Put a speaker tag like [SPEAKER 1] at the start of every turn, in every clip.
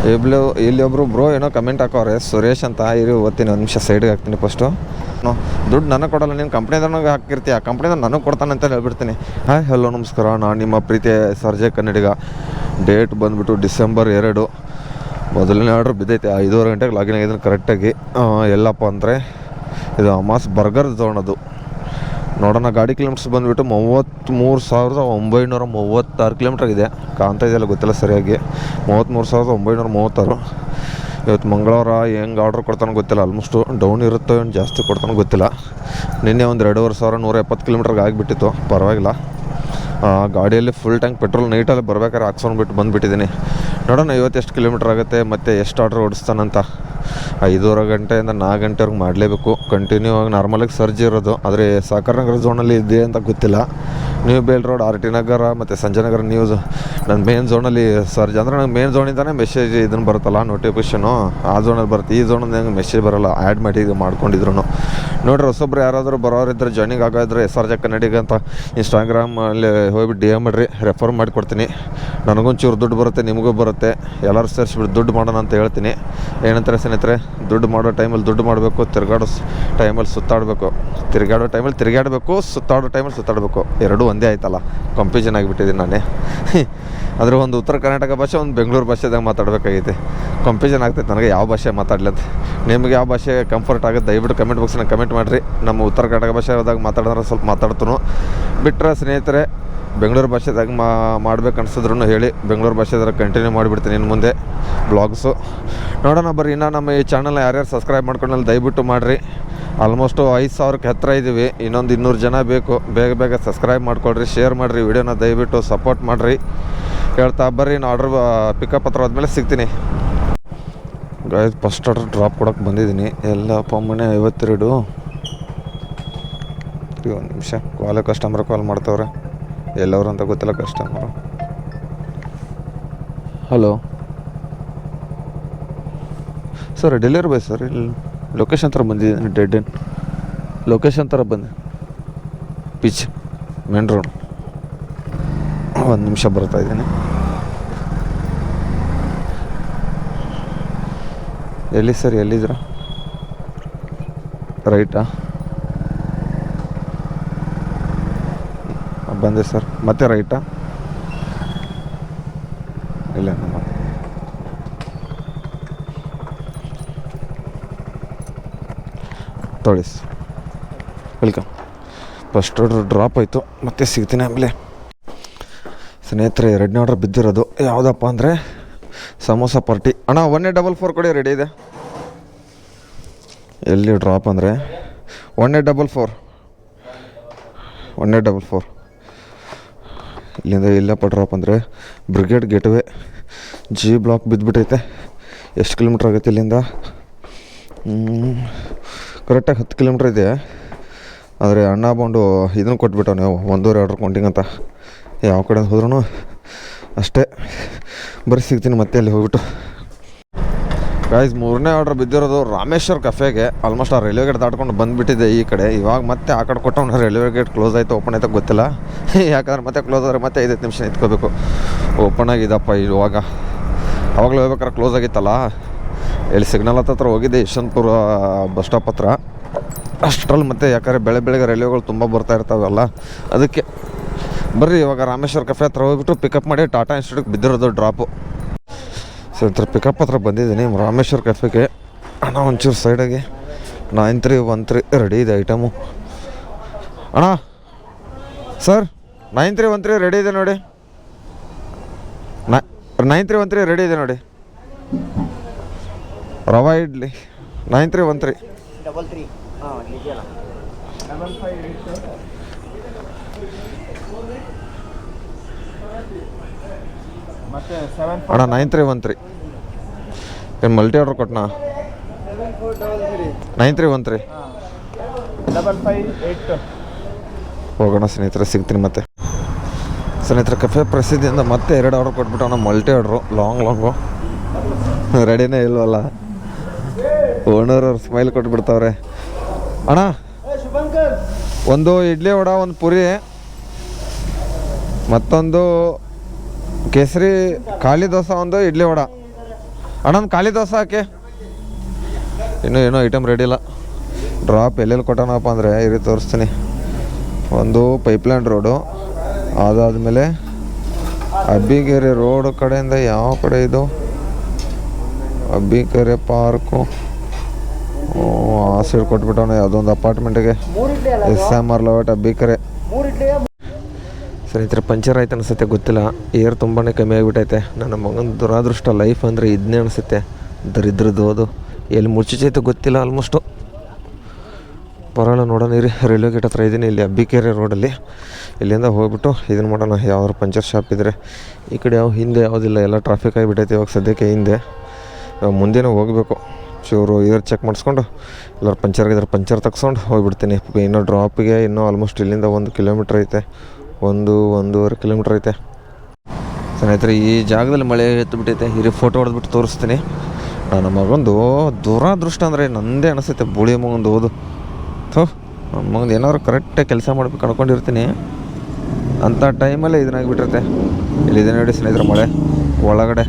[SPEAKER 1] ಇಲ್ಲಿ ಒಬ್ಬರು ಬ್ರೋ ಏನೋ ಕಮೆಂಟ್ ಹಾಕೋರೆ ಸುರೇಶ್ ಅಂತ. ಇರು ಓದ್ತೀನಿ, ಒಂದು ನಿಮಿಷ ಸೈಡ್ಗೆ ಹಾಕ್ತೀನಿ ಫಸ್ಟು. ದುಡ್ಡು ನನಗೆ ಕೊಡಲ್ಲ, ನೀನು ಕಂಪ್ನಿದವನಿಗೆ ಹಾಕಿರ್ತೀಯ, ಆ ಕಂಪ್ನಿದವ್ನು ನನಗೆ ಕೊಡ್ತಾನೆ ಅಂತ ಹೇಳ್ಬಿಡ್ತೀನಿ. ಹಾಯ್ ಹಲೋ ನಮಸ್ಕಾರ, ನಾನು ನಿಮ್ಮ ಪ್ರೀತಿಯ ಸರ್ಜೆ ಕನ್ನಡಿಗ. ಡೇಟ್ ಬಂದುಬಿಟ್ಟು ಡಿಸೆಂಬರ್ 2. ಮೊದಲನೇ ಆರ್ಡ್ರ್ ಬಿದ್ದೈತೆ. 5:30 ಗಂಟೆಗೆ ಲಾಗಿನ್ ಆಗಿದ್ದೀನಿ ಕರೆಕ್ಟಾಗಿ. ಎಲ್ಲಪ್ಪ ಅಂದರೆ ಇದು ಅಮಾಸ್ ಬರ್ಗರ್ ಝೋನ್. ಅದು ನೋಡೋಣ. ಗಾಡಿ ಕಿಲೋಮೀಟರ್ಸ್ ಬಂದುಬಿಟ್ಟು 33,936 ಕಿಲೋಮೀಟ್ರ್ ಇದೆ. ಕಾಣ್ತಾ ಇದೆಯಲ್ಲ ಗೊತ್ತಿಲ್ಲ ಸರಿಯಾಗಿ. 33,936. ಇವತ್ತು ಮಂಗಳವಾರ ಹೆಂಗೆ ಆರ್ಡ್ರ್ ಕೊಡ್ತಾನೋ ಗೊತ್ತಿಲ್ಲ. ಆಲ್ಮೋಸ್ಟು ಡೌನ್ ಇರುತ್ತೋ ಏನು ಜಾಸ್ತಿ ಕೊಡ್ತಾನೋ ಗೊತ್ತಿಲ್ಲ. ನಿನ್ನೆ ಒಂದು 2,500 170 ಕಿಲೋಮೀಟ್ರಿಗೆ ಆಗಿಬಿಟ್ಟಿತ್ತು, ಪರವಾಗಿಲ್ಲ. ಗಾಡಿಯಲ್ಲಿ ಫುಲ್ ಟ್ಯಾಂಕ್ ಪೆಟ್ರೋಲ್ ನೈಟಲ್ಲಿ ಬರ್ಬೇಕಾದ್ರೆ ಹಾಕ್ಸ್ಕೊಂಡ್ಬಿಟ್ಟು ಬಂದುಬಿಟ್ಟಿದ್ದೀನಿ. ನೋಡೋಣ ಇವತ್ತು ಎಷ್ಟು ಕಿಲೋಮೀಟ್ರ್ ಆಗುತ್ತೆ ಮತ್ತು ಎಷ್ಟು ಆರ್ಡ್ರ್ ಓಡಿಸ್ತಾನಂತ. 5:30 ಗಂಟೆಯಿಂದ 4 ಗಂಟೆವರೆಗೆ ಮಾಡಲೇಬೇಕು ಕಂಟಿನ್ಯೂ ಆಗಿ. ನಾರ್ಮಲಾಗಿ ಸರ್ಜ್ ಇರೋದು, ಆದರೆ ಸಾಕರ್ ನಗರ ಝೋನಲ್ಲಿ ಇದೆ ಅಂತ ಗೊತ್ತಿಲ್ಲ. ನ್ಯೂ ಬೇಲ್ ರೋಡ್, RT ನಗರ ಮತ್ತು ಸಂಜಯನಗರ ನ್ಯೂಸ್ ನನ್ನ ಮೇನ್ ಝೋನಲ್ಲಿ ಸರ್ಜ್. ಅಂದರೆ ನಂಗೆ ಮೇನ್ ಝೋನಿಂದಾನೇ ಮೆಸೇಜ್ ಇದನ್ನು ಬರುತ್ತಲ್ಲ, ನೋಟಿಫಿಕೇಷನು ಆ ಝೋನಲ್ಲಿ ಬರುತ್ತೆ. ಈ ಝೋನಿಂದ ಹೆಂಗೆ ಮೆಸೇಜ್ ಬರೋಲ್ಲ, ಆ್ಯಡ್ ಮಾಡಿ ಇದು ಮಾಡ್ಕೊಂಡಿದ್ರು. ನೋಡಿರಿ, ಹೊಸೊಬ್ರು ಯಾರಾದರೂ ಬರೋರಿದ್ದರೆ ಜಾಯ್ನಿಂಗ್ ಆಗೋದ್ರೆ ಸರ್ಜೆ ಕನ್ನಡಿಗ ಅಂತ ಇನ್ಸ್ಟಾಗ್ರಾಮಲ್ಲಿ ಹೋಗ್ಬಿಟ್ಟು DM ಮಾಡಿರಿ, ರೆಫರ್ ಮಾಡಿಕೊಡ್ತೀನಿ. ನನಗೊಂಚೂರು ದುಡ್ಡು ಬರುತ್ತೆ, ನಿಮಗೂ ಬರುತ್ತೆ. ಎಲ್ಲರೂ ಸೇರಿಸ್ಬಿಟ್ಟು ದುಡ್ಡು ಮಾಡೋಣ ಅಂತ ಹೇಳ್ತೀನಿ. ಏನಂತಾರೆ ಸ್ನೇಹಿತರೆ, ದುಡ್ಡು ಮಾಡೋ ಟೈಮಲ್ಲಿ ದುಡ್ಡು ಮಾಡಬೇಕು, ತಿರುಗಾಡೋ ಟೈಮಲ್ಲಿ ಸುತ್ತಾಡಬೇಕು. ತಿರುಗಾಡೋ ಟೈಮಲ್ಲಿ ತಿರುಗಾಡಬೇಕು, ಸುತ್ತಾಡೋ ಟೈಮಲ್ಲಿ ಸುತ್ತಾಡಬೇಕು. ಎರಡೂ ಒಂದೇ ಆಯ್ತಲ್ಲ, ಕನ್ಫ್ಯೂಷನ್ ಆಗಿಬಿಟ್ಟಿದ್ದೀನಿ ನಾನೇ. ಆದರೆ ಒಂದು ಉತ್ತರ ಕರ್ನಾಟಕ ಭಾಷೆ, ಒಂದು ಬೆಂಗಳೂರು ಭಾಷೆದಾಗ ಮಾತಾಡಬೇಕಾಗೈತೆ. ಕನ್ಫ್ಯೂಷನ್ ಆಗ್ತೈತೆ ನನಗೆ ಯಾವ ಭಾಷೆ ಮಾತಾಡಲಿ ಅಂತ. ನಿಮಗೆ ಯಾವ ಭಾಷೆ ಕಂಫರ್ಟ್ ಆಗುತ್ತೆ ದಯವಿಟ್ಟು ಕಮೆಂಟ್ ಬಾಕ್ಸ್ನಾಗ ಕಮೆಂಟ್ ಮಾಡಿರಿ. ನಮ್ಮ ಉತ್ತರ ಕರ್ನಾಟಕ ಭಾಷೆದಾಗ ಮಾತಾಡಿದ್ರೆ ಸ್ವಲ್ಪ ಮಾತಾಡ್ತನು. ಬಿಟ್ಟರೆ ಸ್ನೇಹಿತರೆ ಬೆಂಗಳೂರು ಭಾಷೆದಾಗ ಮಾಡ್ಬೇಕು ಅನ್ಸಿದ್ರು ಹೇಳಿ, ಬೆಂಗಳೂರು ಭಾಷೆದಾಗ ಕಂಟಿನ್ಯೂ ಮಾಡಿಬಿಡ್ತೀನಿ ಇನ್ನು ಮುಂದೆ ಬ್ಲಾಗ್ಸು. ನೋಡೋಣ ಬರ್ರಿ. ಇನ್ನು ನಮ್ಮ ಈ ಚಾನಲ್ನ ಯಾರ್ಯಾರು ಸಬ್ಸ್ಕ್ರೈಬ್ ಮಾಡ್ಕೊಂಡಲ್ಲಿ ದಯವಿಟ್ಟು ಮಾಡಿರಿ. ಆಲ್ಮೋಸ್ಟು 5,000ಕ್ಕೆ ಹತ್ತಿರ ಇದ್ದೀವಿ. ಇನ್ನೊಂದು 200 ಜನ ಬೇಕು. ಬೇಗ ಸಬ್ಸ್ಕ್ರೈಬ್ ಮಾಡ್ಕೊಳ್ರಿ, ಶೇರ್ ಮಾಡಿರಿ ವಿಡಿಯೋನ, ದಯವಿಟ್ಟು ಸಪೋರ್ಟ್ ಮಾಡಿರಿ ಹೇಳ್ತಾ ಬರ್ರಿ. ನಾನು ಆರ್ಡ್ರ್ ಪಿಕಪ್ ಹತ್ರ ಆದಮೇಲೆ ಸಿಗ್ತೀನಿ. ಗಾಯ್ಸ್ ಫಸ್ಟ್ ಆರ್ಡ್ರ್ ಡ್ರಾಪ್ ಕೊಡೋಕೆ ಬಂದಿದ್ದೀನಿ. ಎಲ್ಲಪ್ಪ ಮನೆ 52. ಒಂದು ನಿಮಿಷ, ಕಸ್ಟಮರ್ ಕಾಲ್ ಮಾಡ್ತವ್ರೆ. ಎಲ್ಲವರು ಅಂತ ಗೊತ್ತಿಲ್ಲ customer. Hello sir, delivery boy sir. ಇಲ್ಲಿ ಲೊಕೇಶನ್ ಥರ ಬಂದಿದ್ದೀನಿ, ಡೆಡ್ ಎಂಡ್ ಲೊಕೇಶನ್ ಥರ ಬಂದೆ, ಪಿಚ್ ಮೇನ್ ರೋಡ್. ಒಂದು ನಿಮಿಷ ಬರ್ತಾಯಿದ್ದೀನಿ. ಎಲ್ಲಿ ಸರ್, ಎಲ್ಲಿದ್ದೀರ? ರೈಟಾ? ಬಂದೆ ಸರ್. ಮತ್ತೆ ರೈಟಾ? ಇಲ್ಲ ನಮ್ಮ ತೊಳಿಸ್. ವೆಲ್ಕಮ್. ಫಸ್ಟ್ ಆರ್ಡ್ರ್ ಡ್ರಾಪ್ ಆಯಿತು, ಮತ್ತೆ ಸಿಗ್ತೀನಿ ಆಮೇಲೆ. ಸ್ನೇಹಿತರೆ 2ನೇ ಆರ್ಡ್ರ್ ಬಿದ್ದಿರೋದು ಯಾವುದಪ್ಪ ಅಂದರೆ ಸಮೋಸ ಪಾರ್ಟಿ. ಅಣ್ಣ 1844 ಕೊಡಿ, ರೆಡಿ ಇದೆ. ಎಲ್ಲಿ ಡ್ರಾಪ್ ಅಂದರೆ 1844 ಇಲ್ಲಿಂದ ಇಲ್ಲಪ್ಪ ಡ್ರಾಪ್ ಅಂದರೆ ಬ್ರಿಗೇಡ್ ಗೇಟ್ವೇ G ಬ್ಲಾಕ್ ಬಿದ್ದುಬಿಟ್ಟೈತೆ. ಎಷ್ಟು ಕಿಲೋಮೀಟ್ರ್ ಆಗುತ್ತೆ ಇಲ್ಲಿಂದ? ಕರೆಕ್ಟಾಗಿ 10 ಕಿಲೋಮೀಟ್ರ್ ಇದೆ. ಆದರೆ ಅಣ್ಣ ಬಂದು ಇದನ್ನು ಕೊಟ್ಬಿಟ್ಟು ನೀವು 1.5 ಆರ್ಡ್ರ್ ಕೌಂಟಿಂಗ್ ಅಂತ. ಯಾವ ಕಡೆ ಹೋದ್ರೂ ಅಷ್ಟೇ. ಬರೀ ಸಿಗ್ತೀನಿ ಮತ್ತೆ ಅಲ್ಲಿ ಹೋಗ್ಬಿಟ್ಟು. ಗಾಯ್ಸ್ 3ನೇ ಆರ್ಡ್ರ್ ಬಿದ್ದಿರೋದು ರಾಮೇಶ್ವರ್ ಕಫೆಗೆ. ಆಲ್ಮೋಸ್ಟ್ ಆ ರೈಲ್ವೆ ಗೇಟ್ ದಾಟ್ಕೊಂಡು ಬಂದುಬಿಟ್ಟಿದೆ ಈ ಕಡೆ. ಇವಾಗ ಮತ್ತೆ ಆ ಕಡೆ ಕೊಟ್ಟವನು ರೈಲ್ವೆ ಗೇಟ್ ಕ್ಲೋಸ್ ಆಯಿತು, ಓಪನ್ ಆಯ್ತು ಗೊತ್ತಿಲ್ಲ. ಯಾಕಂದ್ರೆ ಮತ್ತೆ ಕ್ಲೋಸ್ ಆದರೆ ಮತ್ತೆ 5 ನಿಮಿಷ ನಿಂತ್ಕೋಬೇಕು. ಓಪನ್ ಆಗಿದ್ದಪ್ಪ ಇವಾಗ. ಆವಾಗಲೂ ಹೋಗ್ಬೇಕಾದ್ರೆ ಕ್ಲೋಸ್ ಆಗಿತ್ತಲ್ಲ. ಇಲ್ಲಿ ಸಿಗ್ನಲ್ ಹತ್ರ ಹೋಗಿದ್ದೆ, ಯಶವಂತಪುರ ಬಸ್ ಸ್ಟಾಪ್ ಹತ್ರ. ಅಷ್ಟರಲ್ಲಿ ಮತ್ತೆ ಯಾಕಂದರೆ ಬೆಳಗ್ಗೆ ರೈಲ್ವೆಗಳು ತುಂಬ ಬರ್ತಾ ಇರ್ತಾವಲ್ಲ, ಅದಕ್ಕೆ. ಬರ್ರಿ ಇವಾಗ ರಾಮೇಶ್ವರ್ ಕಫೆ ಹತ್ರ ಹೋಗ್ಬಿಟ್ಟು ಪಿಕಪ್ ಮಾಡಿ ಟಾಟಾ ಇನ್ಸ್ಟಿಟ್ಯೂಟ್ಗೆ ಬಿದ್ದಿರೋದು ಡ್ರಾಪು. ಸರ್ ಪಿಕಪ್ ಹತ್ರ ಬಂದಿದ್ದೀನಿ ರಾಮೇಶ್ವರ್ ಕೆಫೆಗೆ. ಅಣ್ಣ ಒಂಚೂರು ಸೈಡಾಗಿ 9313 ರೆಡಿ ಇದೆ ಐಟಮು. ಅಣ್ಣ ಸರ್ 9313 ರೆಡಿ ಇದೆ ನೋಡಿ. 9313 ರೆಡಿ ಇದೆ ನೋಡಿ. ರವಾ ಇಡ್ಲಿ 9313. ಅಣ್ಣ 9313 ಏನು ಮಲ್ಟಿ ಆರ್ಡ್ರ್ ಕೊಟ್ಟನಾ? 9313 ಹೋಗೋಣ ಸ್ನೇಹಿತರೆ, ಸಿಗ್ತೀನಿ ಮತ್ತೆ. ಸ್ನೇಹಿತರೆ ಕಫೆ ಪ್ರಸಿದ್ಧಿಯಿಂದ ಮತ್ತೆ 2 ಆರ್ಡ್ರ್ ಕೊಟ್ಬಿಟ್ಟು ಅಣ್ಣ ಮಲ್ಟಿ ಆರ್ಡ್ರು ಲಾಂಗು ರೆಡಿನೇ ಇಲ್ವಲ್ಲ. ಓನರ್ ಅವ್ರು ಸ್ಮೈಲ್ ಕೊಟ್ಬಿಡ್ತಾವ್ರೆ. ಅಣ್ಣ ಒಂದು ಇಡ್ಲಿ ವಡ, ಒಂದು ಪುರಿ, ಮತ್ತೊಂದು ಕೇಸರಿ ಖಾಲಿ ದೋಸೆ, ಒಂದು ಇಡ್ಲಿ ವಡ, ಅಣ್ಣ ಒಂದು ಖಾಲಿ ದೋಸೆ ಹಾಕಿ. ಇನ್ನೂ ಏನೋ ಐಟಮ್ ರೆಡಿ ಇಲ್ಲ. ಡ್ರಾಪ್ ಎಲ್ಲೆಲ್ಲಿ ಕೊಟ್ಟನಪ್ಪ ಅಂದರೆ ಇರಿ ತೋರಿಸ್ತೀನಿ. ಒಂದು ಪೈಪ್ಲೈನ್ ರೋಡು, ಅದಾದಮೇಲೆ ಅಬ್ಬಿಗೆರೆ ರೋಡ್ ಕಡೆಯಿಂದ ಯಾವ ಕಡೆ ಇದು ಅಬ್ಬಿಕೆರೆ ಪಾರ್ಕು, ಆ ಸೈಡ್ ಕೊಟ್ಬಿಟ್ಟವನ ಯಾವುದೊಂದು ಅಪಾರ್ಟ್ಮೆಂಟಿಗೆ. SMR layout ಅಬ್ಬಿಕೆರೆ. ಸ್ನೇಹಿತರೆ ಪಂಚರ್ ಆಯ್ತು ಅನಿಸುತ್ತೆ, ಗೊತ್ತಿಲ್ಲ. ಏರ್ ತುಂಬಾ ಕಮ್ಮಿ ಆಗಿಬಿಟ್ಟೈತೆ. ನನ್ನ ಮಗನ ದುರಾದೃಷ್ಟ ಲೈಫ್ ಅಂದರೆ ಇದನ್ನೇ ಅನಿಸುತ್ತೆ. ದರಿದ್ರದ್ದು ಅದು ಎಲ್ಲಿ ಮುಚ್ಚಿಚೈತೆ ಗೊತ್ತಿಲ್ಲ. ಆಲ್ಮೋಸ್ಟು ಬರೋಲ್ಲ, ನೋಡೋಣ ಇರಿ. ರೈಲ್ವೆ ಗೇಟ್ ಹತ್ರ ಇದ್ದೀನಿ, ಇಲ್ಲಿ ಅಬ್ಬಿಕೆರೆ ರೋಡಲ್ಲಿ. ಇಲ್ಲಿಂದ ಹೋಗ್ಬಿಟ್ಟು ಇದನ್ನು ಮಾಡೋಣ. ಯಾವ್ದಾರು ಪಂಚರ್ ಶಾಪ್ ಇದ್ದರೆ ಈ ಕಡೆ ಹಿಂದೆ ಯಾವುದಿಲ್ಲ, ಎಲ್ಲ ಟ್ರಾಫಿಕ್ ಆಗಿಬಿಟ್ಟೈತೆ ಇವಾಗ ಸದ್ಯಕ್ಕೆ. ಹಿಂದೆ ಮುಂದೆನೂ ಹೋಗಬೇಕು. ಚೂರು ಏರ್ ಚೆಕ್ ಮಾಡಿಸ್ಕೊಂಡು ಎಲ್ಲರೂ ಪಂಚರ್ ಆಗಿದ್ದಾರೆ, ಪಂಚರ್ ತಗ್ಸ್ಕೊಂಡು ಹೋಗ್ಬಿಡ್ತೀನಿ. ಇನ್ನೂ ಡ್ರಾಪಿಗೆ ಇನ್ನೂ ಆಲ್ಮೋಸ್ಟ್ ಇಲ್ಲಿಂದ 1 ಕಿಲೋಮೀಟ್ರ್ ಐತೆ, 1-1.5 ಕಿಲೋಮೀಟ್ರ್ ಐತೆ. ಸ್ನೇಹಿತರೆ ಈ ಜಾಗದಲ್ಲಿ ಮಳೆ ಎತ್ತುಬಿಟ್ಟೈತೆ. ಹಿರಿ ಫೋಟೋ ಹೊಡೆದ್ಬಿಟ್ಟು ತೋರಿಸ್ತೀನಿ. ನನ್ನ ಮಗಂದು ದುರಾದೃಷ್ಟ ಅಂದರೆ ನಂದೇ ಅನಿಸುತ್ತೆ. ಬುಳಿ ಮಗಂದು ಓದು ನನ್ನ ಮಗಂದು ಏನಾದ್ರು ಕರೆಕ್ಟಾಗಿ ಕೆಲಸ ಮಾಡ್ಬೇಕು ಅನ್ಕೊಂಡಿರ್ತೀನಿ, ಅಂಥ ಟೈಮಲ್ಲೇ ಇದನ್ನಾಗಿಬಿಟ್ಟಿರುತ್ತೆ. ಇಲ್ಲಿದೆ ನೋಡಿ ಸ್ನೇಹಿತರೆ ಮಳೆ ಒಳಗಡೆ.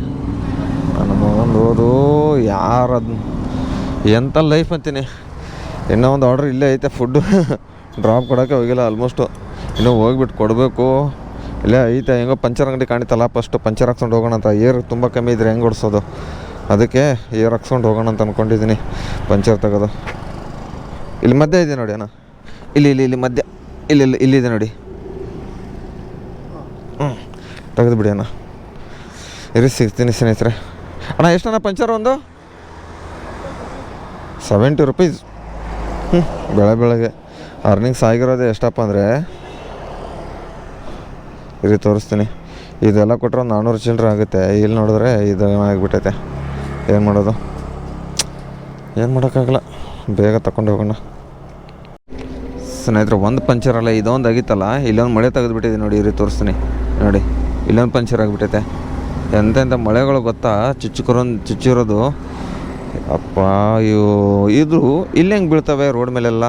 [SPEAKER 1] ನನ್ನ ಮಗಂದು ಓದು ಯಾರದು ಎಂಥ ಲೈಫ್ ಅಂತೀನಿ. ಇನ್ನೂ ಒಂದು ಆರ್ಡ್ರ್ ಇಲ್ಲೇ ಐತೆ, ಫುಡ್ಡು ಡ್ರಾಪ್ ಕೊಡೋಕ್ಕೆ ಹೋಗಿಲ್ಲ. ಆಲ್ಮೋಸ್ಟು ಇನ್ನೂ ಹೋಗ್ಬಿಟ್ಟು ಕೊಡಬೇಕು. ಇಲ್ಲೇ ಐತೆ, ಹೆಂಗೋ ಪಂಚರ್ ಅಂಗಡಿ ಕಾಣಿತಲ್ಲ, ಫಸ್ಟು ಪಂಚರ್ ಹಾಕ್ಸ್ಕೊಂಡು ಹೋಗೋಣ ಅಂತ. ಏರ್ ತುಂಬ ಕಮ್ಮಿ ಇದ್ರೆ ಹೆಂಗೆ ಓಡಿಸೋದು, ಅದಕ್ಕೆ ಏರ್ ಹಾಕ್ಸ್ಕೊಂಡು ಹೋಗೋಣ ಅಂತ ಅಂದ್ಕೊಂಡಿದ್ದೀನಿ. ಪಂಚರ್ ತೆಗೋದು ಇಲ್ಲಿ ಮಧ್ಯೆ ಇದೆ ನೋಡಿ ಅಣ್ಣ, ಇಲ್ಲಿ ಮಧ್ಯ ಇಲ್ಲಿದೆ ನೋಡಿ. ತೆಗೆದು ಬಿಡಿ ಅಣ್ಣ, ಇರಿ ಸಿಗ್ತೀನಿ ಸ್ನೇಹಿತರೆ. ಅಣ್ಣ ಎಷ್ಟಣ್ಣ ಪಂಚರ್ ಒಂದು? 70 ರೂಪೀಸ್. ಬೆಳಗ್ಗೆ ಅರ್ನಿಂಗ್ಸ್ ಆಗಿರೋದೇ ಎಷ್ಟಪ್ಪ ಅಂದರೆ ಇರಿ ತೋರಿಸ್ತೀನಿ. ಇದೆಲ್ಲ ಕೊಟ್ಟರೆ ಒಂದು 400 ಚಿಲ್ಲರೆ ಆಗುತ್ತೆ. ಇಲ್ಲಿ ನೋಡಿದ್ರೆ ಇದು ಆಗಿಬಿಟ್ಟೈತೆ. ಏನು ಮಾಡೋದು, ಏನು ಮಾಡೋಕ್ಕಾಗಲ್ಲ. ಬೇಗ ತಗೊಂಡು ಹೋಗೋಣ ಸ್ನೇಹಿತರೆ. ಒಂದು ಪಂಚರ್ ಅಲ್ಲ, ಇದೊಂದು ಆಗಿತ್ತಲ್ಲ, ಇಲ್ಲೊಂದು ಮಳೆ ತೆಗೆದುಬಿಟ್ಟಿದೆ ನೋಡಿ. ಇರಿ ತೋರಿಸ್ತೀನಿ ನೋಡಿ, ಇಲ್ಲೊಂದು ಪಂಚರ್ ಆಗಿಬಿಟ್ಟೈತೆ. ಎಂತೆಂಥ ಮಳೆಗಳು ಗೊತ್ತಾ, ಚುಚ್ಚಿರೋದು. ಅಪ್ಪ ಇದು ಇಲ್ಲಿ ಹೆಂಗೆ ಬೀಳ್ತವೆ ರೋಡ್ ಮೇಲೆಲ್ಲ.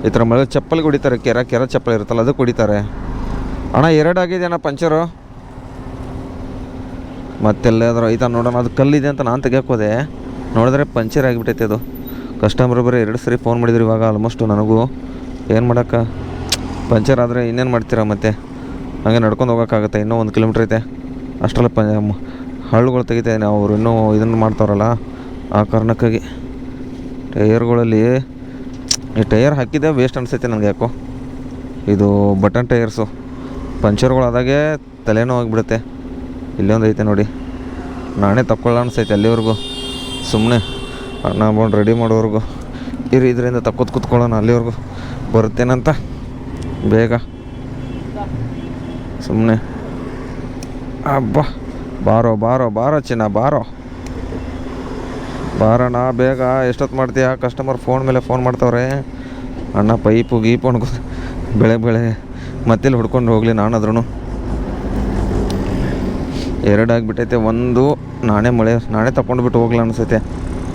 [SPEAKER 1] ಈ ಥರ ಮಳೆ ಚಪ್ಪಲಿಗೆ ಹೊಡಿತಾರೆ, ಕೆರ ಚಪ್ಪಲಿ ಇರುತ್ತಲ್ಲ ಅದಕ್ಕೆ ಹೊಡಿತಾರೆ. ಅಣ್ಣ 2 ಆಗಿದೆಯಣ್ಣ ಪಂಚರು. ಮತ್ತೆಲ್ಲಾದ್ರೂ ಐತ ನೋಡೋಣ. ಅದು ಕಲ್ಲಿದೆ ಅಂತ ನಾನು ತೆಗಿಯೋಕೋದೆ, ನೋಡಿದ್ರೆ ಪಂಚರ್ ಆಗಿಬಿಟ್ಟೈತೆ ಅದು. ಕಸ್ಟಮರ್ ಬರೀ 2 ಸರಿ ಫೋನ್ ಮಾಡಿದ್ರು ಇವಾಗ. ಆಲ್ಮೋಸ್ಟು ನನಗೂ ಏನು ಮಾಡೋಕ್ಕ, ಪಂಚರ್ ಆದರೆ ಇನ್ನೇನು ಮಾಡ್ತೀರಾ ಮತ್ತೆ. ಹಾಗೆ ನಡ್ಕೊಂಡು ಹೋಗೋಕ್ಕಾಗುತ್ತೆ. ಇನ್ನೂ 1 ಕಿಲೋಮೀಟ್ರ್ ಐತೆ. ಅಷ್ಟರಲ್ಲ ಹಳ್ಳುಗಳು ತೆಗಿತಾಯಿದ್ದೀನಿ. ಅವರು ಇನ್ನೂ ಇದನ್ನು ಮಾಡ್ತಾರಲ್ಲ, ಆ ಕಾರಣಕ್ಕಾಗಿ. ಟೈರ್ಗಳಲ್ಲಿ ಈ ಟೈರ್ ಹಾಕಿದ್ದೆ ವೇಸ್ಟ್ ಅನಿಸುತ್ತೆ ನನಗೆ ಯಾಕೋ. ಇದು ಬಟನ್ ಟೈರ್ಸು, ಪಂಚರ್ಗಳು ಆದಾಗೆ ತಲೆನೋ ಆಗಿಬಿಡುತ್ತೆ. ಇಲ್ಲೊಂದು ಐತೆ ನೋಡಿ, ನಾನೇ ತಕ್ಕೊಳ್ಳ ಅನಿಸೈತೆ ಅಲ್ಲಿವರೆಗೂ. ಸುಮ್ಮನೆ ಅಣ್ಣ ಬಂದು ರೆಡಿ ಮಾಡೋವರೆಗೂ ಇದರಿಂದ ತಕ್ಕೋದು ಕೂತ್ಕೊಳ್ಳೋಣ, ಅಲ್ಲಿವರೆಗೂ ಬರುತ್ತೇನಂತ ಬೇಗ. ಸುಮ್ಮನೆ ಅಬ್ಬಾ, ಬಾರೋ ಚಿನ್ನ, ಬಾರೋಣ ಬೇಗ. ಎಷ್ಟೊತ್ತು ಮಾಡ್ತೀಯಾ? ಕಸ್ಟಮರ್ ಫೋನ್ ಮೇಲೆ ಫೋನ್ ಮಾಡ್ತವ್ರೆ. ಅಣ್ಣ ಪೈಪು ಗೀಪು ಅನ್ಕೋ ಬೆಳೆ ಮತ್ತೆಲ್ಲಿ ಹುಡ್ಕೊಂಡು ಹೋಗಲಿ ನಾನಾದ್ರೂ. 2 ಆಗಿಬಿಟ್ಟೈತೆ. ಒಂದು ನಾನೇ ತಗೊಂಡ್ಬಿಟ್ಟು ಹೋಗ್ಲ ಅನಿಸೈತೆ.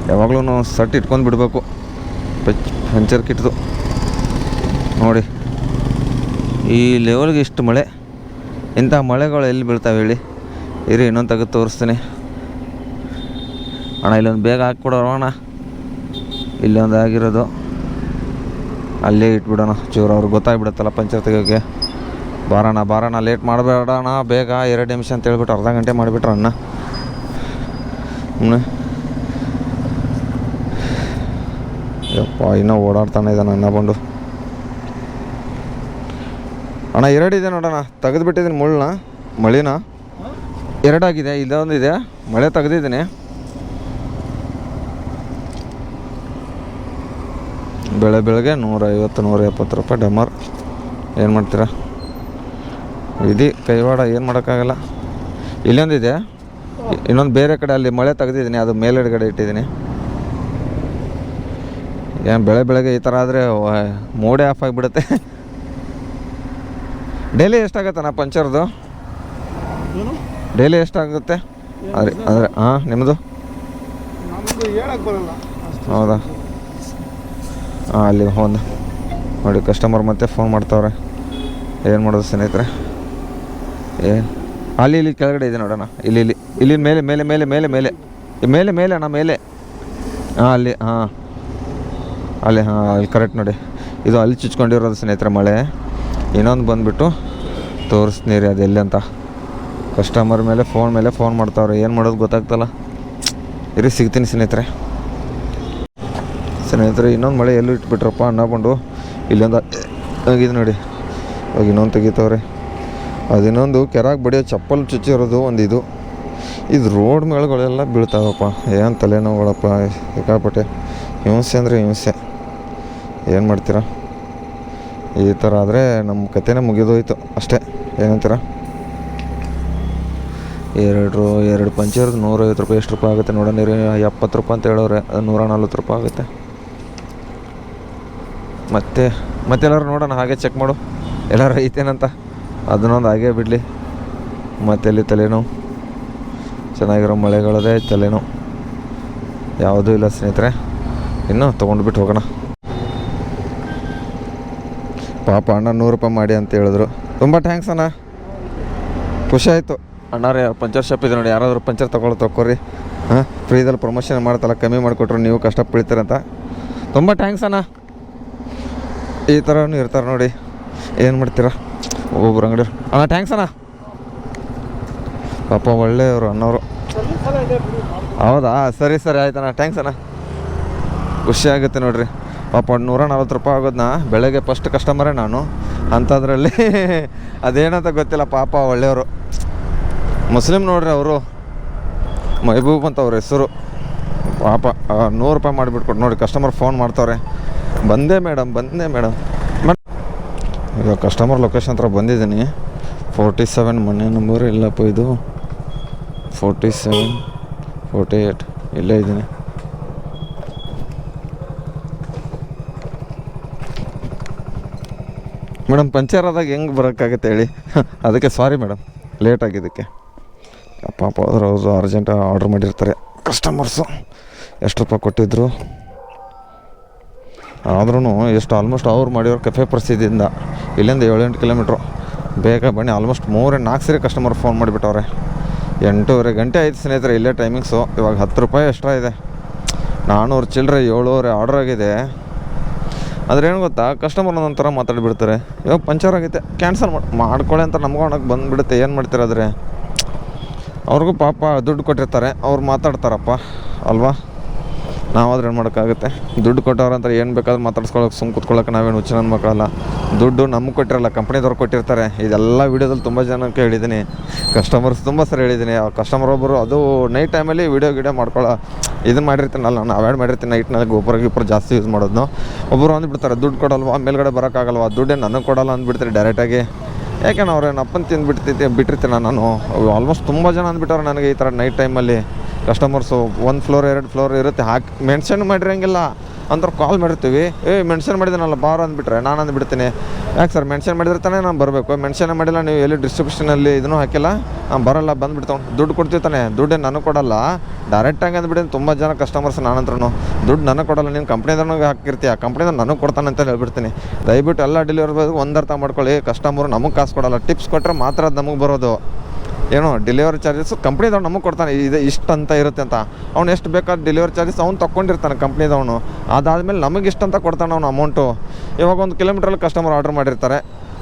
[SPEAKER 1] ಯಾವಾಗಲೂ ಸಟ್ ಇಟ್ಕೊಂಡು ಬಿಡಬೇಕು ಪಂಚರ್ ಕಿಟ್ದು. ನೋಡಿ ಈ ಲೆವೆಲ್ಗೆ ಇಷ್ಟು ಮಳೆ. ಇಂಥ ಮಳೆಗಳು ಎಲ್ಲಿ ಬೀಳ್ತಾವೆ ಹೇಳಿ. ಇರಿ ಇನ್ನೊಂದು ತೆಗೆದು ತೋರಿಸ್ತೀನಿ ಅಣ್ಣ. ಇಲ್ಲೊಂದು ಬೇಗ ಹಾಕ್ಕೊಡೋಣ ಅಣ್ಣ. ಇಲ್ಲೊಂದು ಆಗಿರೋದು ಅಲ್ಲೇ ಇಟ್ಬಿಡೋಣ. ಚೂರು ಅವ್ರಿಗೆ ಗೊತ್ತಾಗ್ಬಿಡುತ್ತಲ್ಲ ಪಂಚರ್ ತೆಗಿಯೋಕ್ಕೆ. ಬಾರೋಣ ಲೇಟ್ ಮಾಡಬೇಡಣ, ಬೇಗ 2 ನಿಮಿಷ ಅಂತ ಹೇಳ್ಬಿಟ್ಟು ಅರ್ಧ ಗಂಟೆ ಮಾಡಿಬಿಟ್ರೆ ಅಣ್ಣ. ಯಪ್ಪ ಇನ್ನೂ ಓಡಾಡ್ತಾನೆ ಇದ್ದಾನೆ ಅಣ್ಣ ಬಂದು. ಅಣ್ಣ 2 ಇದೆ ನೋಡೋಣ, ತೆಗೆದುಬಿಟ್ಟಿದ್ದೀನಿ ಮಳಿನ 2 ಆಗಿದೆ. ಇದೊಂದು ಇದೆ, ಮಳೆ ತೆಗೆದಿದ್ದೀನಿ. ಬೆಳಗ್ಗೆ 150-170 ರೂಪಾಯಿ ಡಮರ್. ಏನು ಮಾಡ್ತೀರಾ, ವಿಧಿ ಕೈವಾಡ, ಏನು ಮಾಡೋಕ್ಕಾಗಲ್ಲ. ಇಲ್ಲೊಂದಿದೆ, ಇನ್ನೊಂದು ಬೇರೆ ಕಡೆ ಅಲ್ಲಿ ಮಳೆ ತೆಗೆದಿದ್ದೀನಿ, ಅದು ಮೇಲೆಗಡೆ ಇಟ್ಟಿದ್ದೀನಿ. ಏನು ಬೆಳಗ್ಗೆ ಈ ಥರ ಆದರೆ ಮೋಡೆ ಆಫ್ ಆಗಿಬಿಡುತ್ತೆ. ಡೈಲಿ ಎಷ್ಟಾಗತ್ತೆ ನಾ ಪಂಚರ್ದು? ಡೈಲಿ ಎಷ್ಟಾಗುತ್ತೆ ಅಂದರೆ ನಿಮ್ಮದು? ಹೌದಾ? ಅಲ್ಲಿ ಒಂದು ನೋಡಿ ಕಸ್ಟಮರ್ ಮತ್ತೆ ಫೋನ್ ಮಾಡ್ತಾವ್ರೆ. ಏನು ಮಾಡೋದು ಸ್ನೇಹಿತರೆ? ಅಲ್ಲಿ ಕೆಳಗಡೆ ಇದೆ ನೋಡೋಣ. ಇಲ್ಲಿ ಮೇಲೆ ಮೇಲೆ ಮೇಲೆ ಅಣ್ಣ ಮೇಲೆ. ಹಾಂ ಅಲ್ಲಿ, ಹಾಂ ಅಲ್ಲಿ, ಹಾಂ ಅಲ್ಲಿ ಕರೆಕ್ಟ್ ನೋಡಿ. ಇದು ಅಲ್ಲಿ ಚುಚ್ಕೊಂಡಿರೋದು ಸ್ನೇಹಿತರೆ ಮಳೆ. ಇನ್ನೊಂದು ಬಂದುಬಿಟ್ಟು ತೋರಿಸ್ತೀನಿ ರೀ ಅದು ಎಲ್ಲಿ ಅಂತ. ಕಸ್ಟಮರ್ ಮೇಲೆ ಫೋನ್ ಮಾಡ್ತಾವ್ರೆ, ಏನು ಮಾಡೋದು ಗೊತ್ತಾಗ್ತಲ್ಲ. ಇರಿ ಸಿಗ್ತೀನಿ ಸ್ನೇಹಿತರೆ. ಇನ್ನೊಂದು ಮಳೆ ಎಲ್ಲೂ ಇಟ್ಬಿಟ್ರಪ್ಪ ಅಣ್ಣ ಬಂದು. ಇಲ್ಲೊಂದು ಆಗಿದೆ ನೋಡಿ, ಇವಾಗ ಇನ್ನೊಂದು ತೆಗಿತಾವ್ರೆ. ಅದು ಇನ್ನೊಂದು ಕೆರಾಗಿ ಬಡಿಯೋ ಚಪ್ಪಲ್ ಚುಚ್ಚಿರೋದು ಒಂದು. ಇದು ರೋಡ್ ಮೇಳೆಗಳೆಲ್ಲ ಬೀಳ್ತಾವಪ್ಪ. ಏನು ತಲೆನೋವುಗಳಪ್ಪ ಸಿಕ್ಕಾಪಟ್ಟೆ. ಹಿಂಸೆ ಅಂದರೆ ಹಿಂಸೆ, ಏನು ಮಾಡ್ತೀರಾ? ಈ ಥರ ಆದರೆ ನಮ್ಮ ಕತೆನೇ ಮುಗಿದೋಯ್ತು ಅಷ್ಟೇ. ಏನಂತೀರ? ಎರಡು ಪಂಚರ್ದು 150 ರೂಪಾಯಿ. ಎಷ್ಟು ರೂಪಾಯಿ ಆಗುತ್ತೆ ನೋಡೋಣ. 70 ರೂಪಾಯಿ ಅಂತ ಹೇಳೋರೆ, ಅದು 140 ರೂಪಾಯಿ ಆಗುತ್ತೆ. ಮತ್ತೆಲ್ಲರೂ ನೋಡೋಣ, ಹಾಗೆ ಚೆಕ್ ಮಾಡು ಎಲ್ಲರೂ ಐತೇನಂತ. ಅದನ್ನೊಂದು ಹಾಗೆ ಬಿಡಲಿ. ಮತ್ತೆಲ್ಲಿ ತಲೆನೋವು, ಚೆನ್ನಾಗಿರೋ ಮಳೆಗಳದೇ ತಲೆನೋವು, ಯಾವುದೂ ಇಲ್ಲ ಸ್ನೇಹಿತರೆ. ಇನ್ನೂ ತೊಗೊಂಡ್ಬಿಟ್ಟು ಹೋಗೋಣ. ಪಾಪ ಅಣ್ಣ 100 ರೂಪಾಯಿ ಮಾಡಿ ಅಂತ ಹೇಳಿದ್ರು. ತುಂಬ ಥ್ಯಾಂಕ್ಸ್ ಅಣ್ಣ, ಖುಷಿ ಆಯಿತು. ಅಣ್ಣಾರೇ ಪಂಚರ್ ಶಾಪ್ ಇದೆ ನೋಡಿ, ಯಾರಾದರೂ ಪಂಚರ್ ತೊಗೊಳ್ರಿ. ಹಾಂ, ಫ್ರೀದಲ್ಲಿ ಪ್ರಮೋಷನ್ ಮಾಡ್ತಲ್ಲ, ಕಮ್ಮಿ ಮಾಡಿಕೊಟ್ರು, ನೀವು ಕಷ್ಟಪಡ್ತೀರಂತ. ತುಂಬ ಥ್ಯಾಂಕ್ಸ್ ಅಣ್ಣ. ಈ ಥರನೂ ಇರ್ತಾರೆ ನೋಡಿ, ಏನು ಮಾಡ್ತೀರಾ ಒಬ್ಬೊಬ್ರು ಅಂಗಡಿ. ಅಣ್ಣ ಥ್ಯಾಂಕ್ಸ್ ಅಣ್ಣ, ಪಾಪ ಒಳ್ಳೆಯವರು ಅಣ್ಣವರು. ಹೌದಾ, ಸರಿ ಆಯ್ತಣ್ಣ, ಥ್ಯಾಂಕ್ಸ್ ಅಣ್ಣ. ಖುಷಿ ಆಗುತ್ತೆ ನೋಡಿರಿ. ಪಾಪ 140 ರೂಪಾಯಿ ಆಗೋದನ್ನ ಬೆಳಗ್ಗೆ ಫಸ್ಟ್ ಕಸ್ಟಮರೇ ನಾನು ಅಂಥದ್ರಲ್ಲಿ ಅದೇನಂತ ಗೊತ್ತಿಲ್ಲ. ಪಾಪ ಒಳ್ಳೆಯವರು, ಮುಸ್ಲಿಮ್ ನೋಡ್ರಿ ಅವರು, ಮೆಹಬೂಬ್ ಅಂತ ಅವ್ರ ಹೆಸರು. ಪಾಪ 100 ರೂಪಾಯಿ ಮಾಡಿಬಿಟ್ಕೊಟ್ಟು ನೋಡಿ. ಕಸ್ಟಮರ್ ಫೋನ್ ಮಾಡ್ತವ್ರೆ, ಬಂದೆ ಮೇಡಮ್. ಈಗ ಕಸ್ಟಮರ್ ಲೊಕೇಶನ್ ಹತ್ರ ಬಂದಿದ್ದೀನಿ. 47 ಮನೆ ನಂಬರ್ ಇಲ್ಲಪ್ಪ, ಇದು 47 48 ಇಲ್ಲೇ ಇದ್ದೀನಿ. ಮೇಡಮ್ ಪಂಚರ್ ಆದಾಗ ಹೆಂಗೆ ಬರೋಕ್ಕಾಗುತ್ತೆ ಹೇಳಿ? ಅದಕ್ಕೆ ಸಾರಿ ಮೇಡಮ್, ಲೇಟ್ ಆಗಿದ್ದಕ್ಕೆ. ಪಾಪ ಅವರು ಅರ್ಜೆಂಟ್ ಆರ್ಡ್ರ್ ಮಾಡಿರ್ತಾರೆ ಕಸ್ಟಮರ್ಸು. ಎಷ್ಟು ರೂಪಾಯಿ ಕೊಟ್ಟಿದ್ರು ಆದ್ರೂ ಎಷ್ಟು ಆಲ್ಮೋಸ್ಟ್ ಅವ್ರು ಮಾಡಿರೋರು ಕೆಫೆ ಪ್ರಸಿದ್ಧಿಯಿಂದ ಇಲ್ಲಿಂದ 7-8 ಕಿಲೋಮೀಟ್ರು. ಬೇಗ ಬನ್ನಿ. ಆಲ್ಮೋಸ್ಟ್ 3-4 ಸರಿ ಕಸ್ಟಮರ್ ಫೋನ್ ಮಾಡಿಬಿಟ್ಟವ್ರೆ. 8:30 ಗಂಟೆ ಆಯ್ತು ಸ್ನೇಹಿತರೆ ಇಲ್ಲೇ ಟೈಮಿಂಗ್ಸು. ಇವಾಗ 10 ರೂಪಾಯಿ ಎಕ್ಸ್ಟ್ರಾ ಇದೆ. 400 ಚಿಲ್ಲರೆ 700 ಆರ್ಡ್ರ್ ಆಗಿದೆ. ಆದರೆ ಏನು ಗೊತ್ತಾ, ಕಸ್ಟಮರ್ ಒಂದೊಂಥರ ಮಾತಾಡಿಬಿಡ್ತಾರೆ. ಇವಾಗ ಪಂಚರ್ ಆಗೈತೆ, ಕ್ಯಾನ್ಸಲ್ ಮಾಡ್ಕೊಳ್ಳಿ ಅಂತ ನಮ್ಗೆ ಒಣಕ್ಕೆ ಬಂದುಬಿಡುತ್ತೆ. ಏನು ಮಾಡ್ತಿರಾದ್ರೆ ಅವ್ರಿಗೂ ಪಾಪ ದುಡ್ಡು ಕೊಟ್ಟಿರ್ತಾರೆ, ಅವ್ರು ಮಾತಾಡ್ತಾರಪ್ಪ ಅಲ್ವಾ. ನಾವಾದ್ರೆ ಏನು ಮಾಡೋಕ್ಕಾಗುತ್ತೆ? ದುಡ್ಡು ಕೊಟ್ಟವ್ರಂತ ಏನು ಬೇಕಾದ್ರೂ ಮಾತಾಡ್ಸ್ಕೊಳಕ್ಕೆ ಸುಮ್ಮ ಕೂತ್ಕೊಳ್ಳೋಕೆ ನಾವೇನು ಹುಚ್ಚು ನನ್ನ ಮಕ್ಕಳಲ್ಲ. ದುಡ್ಡು ನಮ್ಗೆ ಕೊಟ್ಟಿರಲ್ಲ, ಕಂಪ್ನಿದವ್ರು ಕೊಟ್ಟಿರ್ತಾರೆ. ಇದೆಲ್ಲ ವೀಡಿಯೋದಲ್ಲಿ ತುಂಬ ಜನಕ್ಕೆ ಹೇಳಿದ್ದೀನಿ, ಕಸ್ಟಮರ್ಸ್ ತುಂಬ ಸರಿ ಹೇಳಿದ್ದೀನಿ. ಆ ಕಸ್ಟಮರ್ ಒಬ್ಬರು ಅದು ನೈಟ್ ಟೈಮಲ್ಲಿ ವೀಡಿಯೋ ಇದನ್ನು ಮಾಡಿರ್ತೀನಲ್ಲ, ನಾನು ಅವಾಯ್ಡ್ ಮಾಡಿರ್ತೀನಿ. ನೈಟ್ನಲ್ಲಿ ಗೋಪುರ ಜಾಸ್ತಿ ಯೂಸ್ ಮಾಡೋದು. ಒಬ್ಬರು ಅಂದ್ಬಿಡ್ತಾರೆ, ದುಡ್ಡು ಕೊಡಲ್ವಾ, ಮೇಲ್ಗಡೆ ಬರೋಕ್ಕಾಗಲ್ವಾ, ದುಡ್ಡೇನು ನನಗೆ ಕೊಡಲ್ಲ ಅಂದ್ಬಿಡ್ತಾರೆ ಡೈರೆಕ್ಟಾಗಿ. ಯಾಕೆಂದ್ರೆ ಅವ್ರೇನು ಅಪ್ಪನ ಬಿಟ್ಟಿರ್ತೀನಿ ನಾನು. ಆಲ್ಮೋಸ್ಟ್ ತುಂಬ ಜನ ಅಂದ್ಬಿಟ್ಟವ್ರೆ ನನಗೆ ಈ ಥರ ನೈಟ್ ಟೈಮಲ್ಲಿ. ಕಸ್ಟಮರ್ಸು 1 ಫ್ಲೋರ್ 2 ಫ್ಲೋರ್ ಇರುತ್ತೆ, ಮೆನ್ಷನ್ ಮಾಡಿರಂಗಿಲ್ಲ ಅಂತಾರೆ. ಕಾಲ್ ಮಾಡಿರ್ತೀವಿ, ಮೆನ್ಷನ್ ಮಾಡಿದ್ದೀನಲ್ಲ ಬಾರೋ ಅಂದ್ಬಿಟ್ರೆ ನಾನು ಅಂದ್ಬಿಡ್ತೀನಿ, ಯಾಕೆ ಸರ್ ಮೆನ್ಷನ್ ಮಾಡಿದ್ರೆ ತಾನೇ ನಾನು ಬರಬೇಕು, ಮೆನ್ಷನ್ ಮಾಡಿಲ್ಲ, ನೀವು ಎಲ್ಲಿ ಡಿಸ್ಟ್ರಿಬ್ಯೂಷನಲ್ಲಿ ಇದನ್ನೂ ಹಾಕಿಲ್ಲ, ನಾನು ಬರೋಲ್ಲ, ಬಂದುಬಿಡ್ತಾವೆ. ದುಡ್ಡು ಕೊಡ್ತೀವಿ ತಾನೆ, ದುಡ್ಡೇ ನನಗೆ ಕೊಡಲ್ಲ ಡೈರೆಕ್ಟಾಗಿ ಅಂದ್ಬಿಟ್ಟು ತುಂಬ ಜನ ಕಸ್ಟಮರ್ಸ್. ನಾನಂದ್ರೂ ದುಡ್ಡು ನನಗೆ ಕೊಡಲ್ಲ, ನೀನು ಕಂಪ್ನಿದವ್ರಿಗೆ ಹಾಕಿರ್ತೀಯ, ಕಂಪ್ನಿದವ್ರು ನನಗೆ ಕೊಡ್ತಾನೆ ಅಂತ ಹೇಳ್ಬಿಡ್ತೀನಿ. ದಯವಿಟ್ಟು ಎಲ್ಲ ಡೆಲಿವರಿ ಒಂದು ಅರ್ಥ ಮಾಡ್ಕೊಳ್ಳಿ, ಕಸ್ಟಮರು ನಮಗೆ ಕಾಸು ಕೊಡಲ್ಲ, ಟಿಪ್ಸ್ ಕೊಟ್ಟರೆ ಮಾತ್ರ ಅದು ನಮಗೆ ಬರೋದು. ಏನೋ ಡೆಲಿವರಿ ಚಾರ್ಜಸ್ಸು ಕಂಪ್ನಿದವ್ನು ನಮಗೆ ಕೊಡ್ತಾನೆ, ಇದು ಇಷ್ಟು ಅಂತ ಇರುತ್ತೆ ಅಂತ. ಅವ್ನು ಎಷ್ಟು ಬೇಕಾದ್ರೆ ಡೆಲಿವರಿ ಚಾರ್ಜಸ್ ಅವ್ನು ತೊಗೊಂಡಿರ್ತಾನೆ ಕಂಪ್ನಿದವನು. ಅದಾದಮೇಲೆ ನಮಗೆ ಇಷ್ಟು ಅಂತ ಕೊಡ್ತಾನೆ ಅವ್ನು ಅಮೌಂಟು. ಇವಾಗ 1 ಕಿಲೋಮೀಟ್ರಲ್ಲಿ ಕಸ್ಟಮರ್ ಆರ್ಡ್ರ್ ಮಾಡಿರ್ತಾರೆ,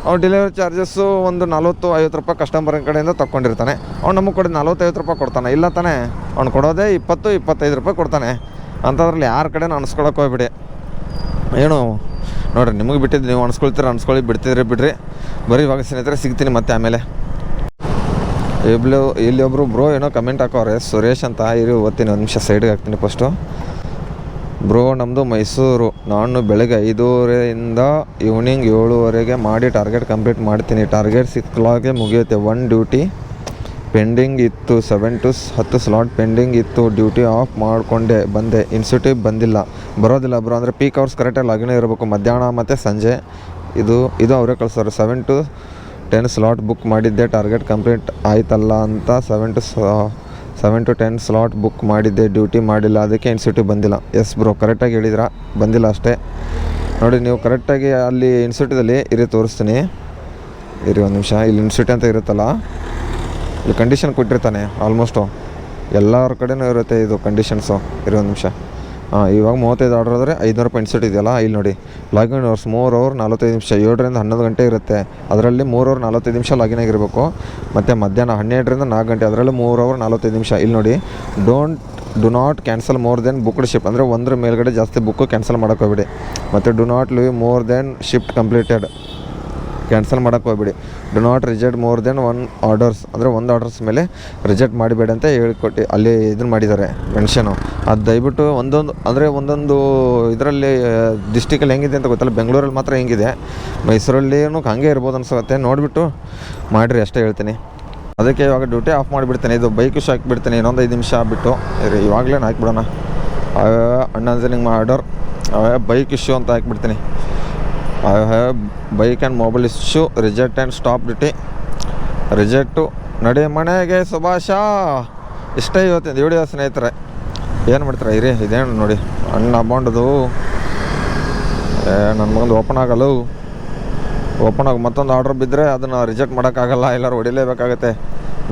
[SPEAKER 1] ಅವ್ನು ಡೆಲಿವರಿ ಚಾರ್ಜಸ್ಸು ಒಂದು 40-50 ರೂಪಾಯಿ ಕಸ್ಟಮರ್ ಕಡೆಯಿಂದ ತೊಗೊಂಡಿರ್ತಾನೆ. ಅವ್ನು ನಮಗೆ ಕೊಡೋದು 40-50 ರೂಪಾಯಿ ಕೊಡ್ತಾನೆ. ಇಲ್ಲ ತಾನೇ, ಅವ್ನು ಕೊಡೋದೇ 20-25 ರೂಪಾಯಿ ಕೊಡ್ತಾನೆ. ಅಂಥದ್ರಲ್ಲಿ ಯಾರ ಕಡೆನೂ ಅನ್ಸ್ಕೊಳಕ್ಕೆ ಹೋಗ್ಬಿಡಿ. ಏನು ನೋಡಿರಿ, ನಿಮಗೆ ಬಿಟ್ಟಿದ್ದು, ನೀವು ಅನ್ಸ್ಕೊಳ್ಳಿ, ಬಿಡ್ತಿದ್ರಿ ಬಿಡ್ರಿ. ಬರೀ ಇವಾಗ ಸ್ನೇಹಿತರೆ ಸಿಗ್ತೀನಿ ಮತ್ತೆ ಆಮೇಲೆ. ಇಲ್ಲಿ ಒಬ್ಬರು ಬ್ರೋ ಏನೋ ಕಮೆಂಟ್ ಹಾಕೋರೆ, ಸುರೇಶ್ ಅಂತ. ಇರಿ ಓದ್ತೀನಿ, 1 ನಿಮಿಷ ಸೈಡ್ಗೆ ಹಾಕ್ತೀನಿ ಫಸ್ಟು. ಬ್ರೋ ನಮ್ಮದು ಮೈಸೂರು, ನಾನು ಬೆಳಗ್ಗೆ 5:30 ಈವ್ನಿಂಗ್ 7:00 ಮಾಡಿ ಟಾರ್ಗೆಟ್ ಕಂಪ್ಲೀಟ್ ಮಾಡ್ತೀನಿ. ಟಾರ್ಗೆಟ್ 6 o'clock ಮುಗಿಯುತ್ತೆ. 1 ಡ್ಯೂಟಿ ಪೆಂಡಿಂಗ್ ಇತ್ತು, 7 to 10 ಸ್ಲಾಟ್ ಪೆಂಡಿಂಗ್ ಇತ್ತು. ಡ್ಯೂಟಿ ಆಫ್ ಮಾಡಿಕೊಂಡೆ ಬಂದೆ. ಇನ್ಸ್ಟಿಟ್ಯೂಟ್ ಬರೋದಿಲ್ಲ ಬ್ರೋ, ಅಂದರೆ ಪೀಕ್ ಅವರ್ಸ್ ಕರೆಕ್ಟಾಗಿ ಲಾಗಿನ್ ಇರಬೇಕು, ಮಧ್ಯಾಹ್ನ ಮತ್ತು ಸಂಜೆ. ಇದು ಅವರೇ ಕಳಿಸೋರು. 7 to 10 ಸ್ಲಾಟ್ ಬುಕ್ ಮಾಡಿದ್ದೆ, ಟಾರ್ಗೆಟ್ ಕಂಪ್ಲೀಟ್ ಆಯ್ತಲ್ಲ ಅಂತ 7 to 10 ಸ್ಲಾಟ್ ಬುಕ್ ಮಾಡಿದ್ದೆ, ಡ್ಯೂಟಿ ಮಾಡಿಲ್ಲ, ಅದಕ್ಕೆ ಇನ್ಸ್ಟಿಟ್ಯೂಟ್ ಬಂದಿಲ್ಲ. ಎಸ್ ಬ್ರೋ, ಕರೆಕ್ಟಾಗಿ ಹೇಳಿದಿರಾ, ಬಂದಿಲ್ಲ ಅಷ್ಟೇ. ನೋಡಿ, ನೀವು ಕರೆಕ್ಟಾಗಿ ಅಲ್ಲಿ ಇನ್ಸ್ಟಿಟ್ಯೂಟಲ್ಲಿ ತೋರಿಸ್ತೀನಿ. 1 ನಿಮಿಷ. ಇಲ್ಲಿ ಇನ್ಸ್ಟಿಟ್ಯೂಟ್ ಅಂತ ಇರುತ್ತಲ್ಲ, ಇಲ್ಲಿ ಕಂಡೀಷನ್ ಕೊಟ್ಟಿರ್ತಾನೆ ಆಲ್ಮೋಸ್ಟು. ಎಲ್ಲರ ಕಡೆನೂ ಇರುತ್ತೆ ಇದು ಕಂಡೀಷನ್ಸು. ಒಂದು ನಿಮಿಷ. ಇವಾಗ 35 ಆರ್ಡ್ರ್ ಆದರೆ 500 ರೂಪಾಯಿ ಇನ್ಸೆಟ್ ಇದೆಯಲ್ಲ, ಇಲ್ಲಿ ನೋಡಿ ಲಾಗಿನ್ ಅವರ್ಸ್ 3 ಅವರ್ 45 ನಿಮಿಷ, 7ರಿಂದ 11 ಗಂಟೆ ಇರುತ್ತೆ. ಅದರಲ್ಲಿ 3 ಅವರ್ 45 ನಿಮಿಷ ಲಾಗಿನ್ ಆಗಿರಬೇಕು. ಮತ್ತು ಮಧ್ಯಾಹ್ನ 12ರಿಂದ 4 ಗಂಟೆ, ಅದರಲ್ಲಿ 3 ಅವರ್ 45 ನಿಮಿಷ. ಇಲ್ಲಿ ನೋಡಿ do not cancel more than booked ship, ಅಂದರೆ ಒಂದರ ಮೇಲ್ಗಡೆ ಜಾಸ್ತಿ ಬುಕ್ಕು ಕ್ಯಾನ್ಸಲ್ ಮಾಡೋಕ್ಕೆ ಹೋಗ್ಬಿಡಿ. ಮತ್ತು do not leave more than shift completed, cancel ಮಾಡೋಕ್ಕೆ ಹೋಗ್ಬಿಡಿ. Do not reject more than 1 orders, ಅಂದರೆ ಒಂದು ಆರ್ಡರ್ಸ್ ಮೇಲೆ ರಿಜೆಕ್ಟ್ ಮಾಡಿಬೇಡಿ ಅಂತ ಹೇಳ್ಕೊಟ್ಟು ಅಲ್ಲಿ ಇದನ್ನು ಮಾಡಿದ್ದಾರೆ ಮೆನ್ಷನು. ಅದು ದಯವಿಟ್ಟು ಒಂದೊಂದು ಇದರಲ್ಲಿ ಡಿಸ್ಟಿಕಲ್ಲಿ ಹೆಂಗಿದೆ ಅಂತ ಗೊತ್ತಲ್ಲ, ಬೆಂಗಳೂರಲ್ಲಿ ಮಾತ್ರ ಹೆಂಗಿದೆ, ಮೈಸೂರಲ್ಲಿನೂ ಹಾಗೆ ಇರ್ಬೋದು ಅನ್ಸುತ್ತೆ. ನೋಡಿಬಿಟ್ಟು ಮಾಡಿರಿ ಅಷ್ಟೇ ಹೇಳ್ತೀನಿ. ಅದಕ್ಕೆ ಇವಾಗ ಡ್ಯೂಟಿ ಆಫ್ ಮಾಡಿಬಿಡ್ತೇನೆ. ಇದು ಬೈಕ್ ಇಶ್ಯೂ ಹಾಕಿಬಿಡ್ತೀನಿ, ಇನ್ನೊಂದು 5 ನಿಮಿಷ ಬಿಟ್ಟು ಇವಾಗಲೇ ಹಾಕಿಬಿಡೋಣ. ಅಣ್ಣನಿಂಗ್ ಆರ್ಡರ್ ಬೈಕ್ ಇಶ್ಯೂ ಅಂತ ಹಾಕಿಬಿಡ್ತೀನಿ. I have bike and mobile issue, reject and stop duty. Reject ನಡಿ ಮನೆಗೆ ಸುಭಾಷ. ಇಷ್ಟೇ ಇವತ್ತಿನ ವಿಡಿಯೋ ಸ್ನೇಹಿತರೆ. ಏನು ಮಾಡ್ತಾರೆ ಇರಿ, ಇದೇನು ನೋಡಿ ಅಣ್ಣ ಬಾಂಡದು ನನ್ನ ಮಗಂದು ಓಪನ್ ಆಗಿ ಮತ್ತೊಂದು ಆರ್ಡ್ರ್ ಬಿದ್ದರೆ ಅದನ್ನು ರಿಜೆಕ್ಟ್ ಮಾಡೋಕ್ಕಾಗಲ್ಲ, ಎಲ್ಲರೂ ಹೊಡಿಲೇಬೇಕಾಗತ್ತೆ.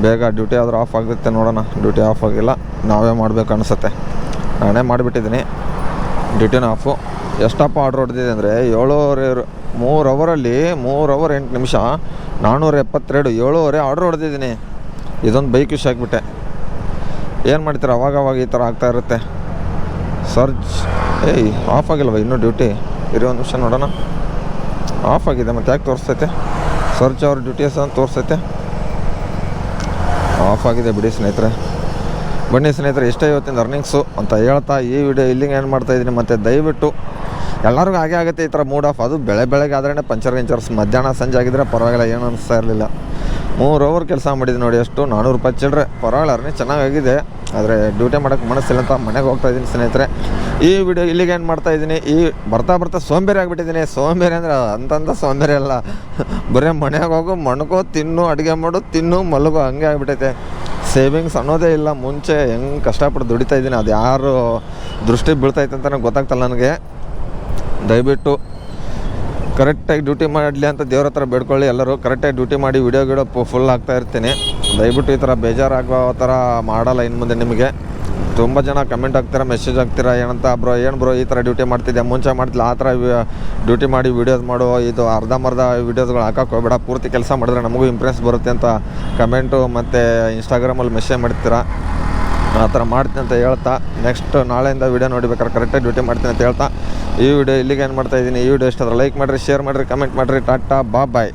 [SPEAKER 1] ಬೇಗ ಡ್ಯೂಟಿ ಆದರೂ ಆಫ್ ಆಗುತ್ತೆ. ನೋಡೋಣ, ಡ್ಯೂಟಿ ಆಫ್ ಆಗಿಲ್ಲ, ನಾವೇ ಮಾಡಬೇಕು ಅನಿಸುತ್ತೆ. ನಾನೇ ಮಾಡಿಬಿಟ್ಟಿದ್ದೀನಿ ಡ್ಯೂಟಿನ ಆಫು. ಎಷ್ಟಪ್ಪ ಆರ್ಡ್ರ್ ಹೊಡೆದಿದೆ ಅಂದರೆ 3 ಅವರಲ್ಲಿ 3 ಅವರ್ 8 ನಿಮಿಷ 472, 7 ಅವರೇ ಆರ್ಡ್ರ್ ಹೊಡೆದಿದ್ದೀನಿ. ಇದೊಂದು ಬೈಕ್ ಇಶ್ಯೂ ಹಾಕಿಬಿಟ್ಟೆ. ಏನು ಮಾಡ್ತೀರ, ಅವಾಗವಾಗ ಈ ಥರ ಆಗ್ತಾ ಇರುತ್ತೆ. ಸರ್ಚ್ ಆಫ್ ಆಗಿಲ್ವ ಇನ್ನೂ ಡ್ಯೂಟಿ? ಒಂದು ನಿಮಿಷ ನೋಡೋಣ. ಆಫ್ ಆಗಿದೆ, ಮತ್ತು ಯಾಕೆ ತೋರಿಸ್ತೈತೆ? ಸರ್ಚ್ ಅವ್ರ ಡ್ಯೂಟೀಸ್ ಅಂತ ತೋರಿಸ್ತೈತೆ. ಆಫ್ ಆಗಿದೆ ಬಿಡಿ ಸ್ನೇಹಿತರೆ. ಬನ್ನಿ ಸ್ನೇಹಿತರೆ, ಇಷ್ಟೇ ಇವತ್ತಿನ ಅರ್ನಿಂಗ್ಸು ಅಂತ ಹೇಳ್ತಾ ಈ ವಿಡಿಯೋ ಇಲ್ಲಿಗೆ ಏನು ಮಾಡ್ತಾಯಿದ್ದೀನಿ. ಮತ್ತು ದಯವಿಟ್ಟು ಎಲ್ಲರಿಗೂ ಹಾಗೆ ಆಗುತ್ತೆ ಈ ಥರ ಮೂಡ್ ಆಫ್. ಅದು ಬೆಳಗ್ಗೆ ಆದ್ರೇ ಪಂಚರ್ಸ್, ಮಧ್ಯಾಹ್ನ ಸಂಜೆ ಆಗಿದ್ರೆ ಪರವಾಗಿಲ್ಲ, ಏನು ಅನಿಸ್ತಾ ಇರಲಿಲ್ಲ. 3 ಅವರ್ ಕೆಲಸ ಮಾಡಿದ್ದು ನೋಡಿ, ಎಷ್ಟು 400 ರೂಪಾಯಿ ಚಿಲ್ಲರೆ. ಪರವಾಗಿಲ್ಲ, ಅರ್ನಿಂಗ್ ಚೆನ್ನಾಗಾಗಿದೆ. ಆದರೆ ಡ್ಯೂಟಿ ಮಾಡೋಕ್ಕೆ ಮನಸ್ಸಿಲ್ಲ ಅಂತ ಮನೆಗೆ ಹೋಗ್ತಾಯಿದ್ದೀನಿ ಸ್ನೇಹಿತರೆ. ಈ ವಿಡಿಯೋ ಇಲ್ಲಿಗೆ ಏನು ಮಾಡ್ತಾಯಿದ್ದೀನಿ. ಬರ್ತಾ ಸೋಂಬೇರಿ ಆಗಿಬಿಟ್ಟಿದ್ದೀನಿ. ಸೋಂಬೇರಿ ಅಂದರೆ ಅಂತಂದ ಸೋಂಬೇರಿ ಅಲ್ಲ, ಬರೀ ಮನೆಗೆ ಹೋಗು, ಮಣ್ಕೋ, ತಿನ್ನು, ಅಡುಗೆ ಮಾಡು, ತಿನ್ನು, ಮಲಗೋ, ಹಂಗೆ ಆಗಿಬಿಟ್ಟೈತೆ. ಸೇವಿಂಗ್ಸ್ ಅನ್ನೋದೇ ಇಲ್ಲ. ಮುಂಚೆ ಹೆಂಗೆ ಕಷ್ಟಪಟ್ಟು ದುಡಿತಾಯಿದ್ದೀನಿ, ಅದು ಯಾರು ದೃಷ್ಟಿ ಬೀಳ್ತೈತೆ ಅಂತ ನನಗೆ ಗೊತ್ತಾಗ್ತಲ್ಲ ನನಗೆ. ದಯವಿಟ್ಟು ಕರೆಕ್ಟಾಗಿ ಡ್ಯೂಟಿ ಮಾಡಲಿ ಅಂತ ದೇವ್ರ ಹತ್ರ ಬೇಡ್ಕೊಳ್ಳಿ. ಎಲ್ಲರೂ ಕರೆಕ್ಟಾಗಿ ಡ್ಯೂಟಿ ಮಾಡಿ ವಿಡಿಯೋ ಫುಲ್ ಆಗ್ತಾ ಇರ್ತೀನಿ. ದಯವಿಟ್ಟು ಈ ಥರ ಬೇಜಾರಾಗೋ ಥರ ಮಾಡಲ್ಲ ಇನ್ನು ಮುಂದೆ. ನಿಮಗೆ ತುಂಬ ಜನ ಕಮೆಂಟ್ ಹಾಕ್ತೀರಾ, ಮೆಸೇಜ್ ಹಾಕ್ತೀರಾ, ಏನಂತ ಬ್ರೋ ಈ ಥರ ಡ್ಯೂಟಿ ಮಾಡ್ತಿದ್ದೆ, ಮುಂಚೆ ಮಾಡ್ತಿಲ್ಲ, ಆ ಥರ ಡ್ಯೂಟಿ ಮಾಡಿ ವೀಡಿಯೋಸ್ ಮಾಡೋ, ಇದು ಅರ್ಧಂಬರ್ಧ ವೀಡಿಯೋಸ್ಗಳು ಹಾಕೋಕೆ ಹೋಗ್ಬೇಡ, ಪೂರ್ತಿ ಕೆಲಸ ಮಾಡಿದ್ರೆ ನಮಗೂ ಇಂಪ್ರೆಸ್ ಬರುತ್ತೆ ಅಂತ ಕಮೆಂಟು ಮತ್ತು ಇನ್ಸ್ಟಾಗ್ರಾಮಲ್ಲಿ ಮೆಸೇಜ್ ಮಾಡ್ತೀರಾ. ಆ ಥರ ಮಾಡ್ತೀನಿ ಅಂತ ಹೇಳ್ತಾ, ನೆಕ್ಸ್ಟ್ ನಾಳೆಯಿಂದ ವೀಡಿಯೋ ನೋಡಿಬೇಕಾದ್ರೆ ಕರೆಕ್ಟಾಗಿ ಡ್ಯೂಟಿ ಮಾಡ್ತೀನಿ ಅಂತ ಹೇಳ್ತಾ ಈ ವಿಡಿಯೋ ಇಲ್ಲಿಗೆ ಏನು ಮಾಡ್ತಾಯಿದ್ದೀನಿ. ಈ ವಿಡಿಯೋ ಇಷ್ಟ ಆದರೆ ಲೈಕ್ ಮಾಡಿರಿ, ಶೇರ್ ಮಾಡಿರಿ, ಕಮೆಂಟ್ ಮಾಡಿರಿ. ಟಾಟಾ, ಬಾಯ್.